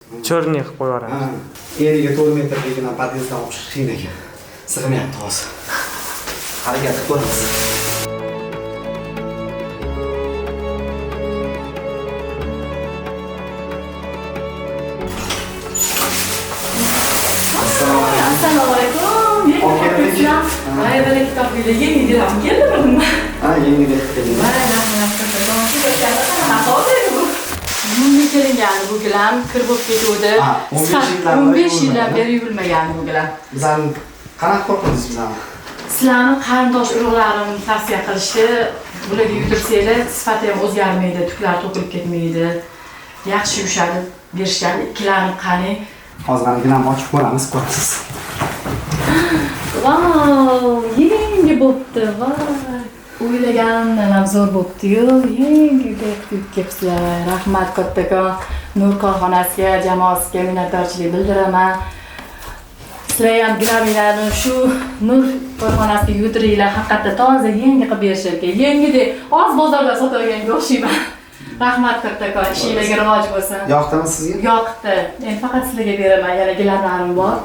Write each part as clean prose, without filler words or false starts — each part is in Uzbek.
Chorniy qilib qo'yaveramiz. Eniga 4 metrligini podyezddan olib chiqish qiyin ekan. Sig'mayapti hozir. Harakat qilib ko'ramiz. Assalomu alaykum. Mana bir kitobga yengil ham keldim. Ha, yengil keldim. Mana Bunga kelingan bu gilam kir bo'lib ketuvdi. 15 yildan beri yuvilmagan bu gilam. Bizlarni qanaqa qo'rqdingiz bizlarni? Sizlarni qarindosh urug'larim tavsiya qilishdi. Bularga yutirsanglar sifati ham o'zgarmaydi, tuklar to'kilib ketmaydi. Yaxshi yushadi berishgan. Ikkilarini qani. Hozir gilam ochib ko'ramiz, ko'rasiz. Vau, yangi bo'pti. Voy. O'ylaganimdan ham zo'r bo'pti-yu. Yangi kelibsizlar. Rahmat kattakon. Nur korxonasiga, jamoasiga minnatdorchilik bildiraman. Sizlar ham gilamlarni shu Nur korxonasiga yutiringlar. Haqiqatda toza yangi qilib berishgan. Yangidek oz bozorda sotadigan o'xshayman. Rahmat kattakon. Ishingizga rivoj bo'lsin. Yoqdimi sizga? Yoqdi. Endi faqat sizlarga beraman. Yana gilamlarim bor.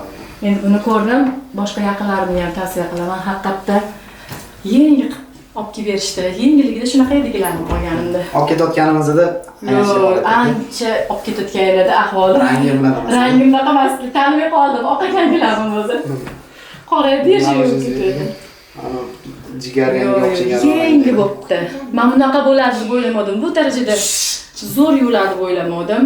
Endi buni ko'rdim. Boshqa yaqinlarimga ham tavsiya qilaman. Haqiqatda yangi olib kelib berishdi. Yengilligida shunaqa edigilarni qolganimda. Olib ketayotganimizda ancha olib ketayotganida ahvoli. Rangi bunaqa emas. Tanimay qoldim. Oq ekangilarni o'zi. Qorayib berishim. Jigarga o'xshagan. Yangi bo'pti. Men bunaqa bo'ladi deb o'ylamadim. Bu darajada zo'r yuviladi deb o'ylamadim.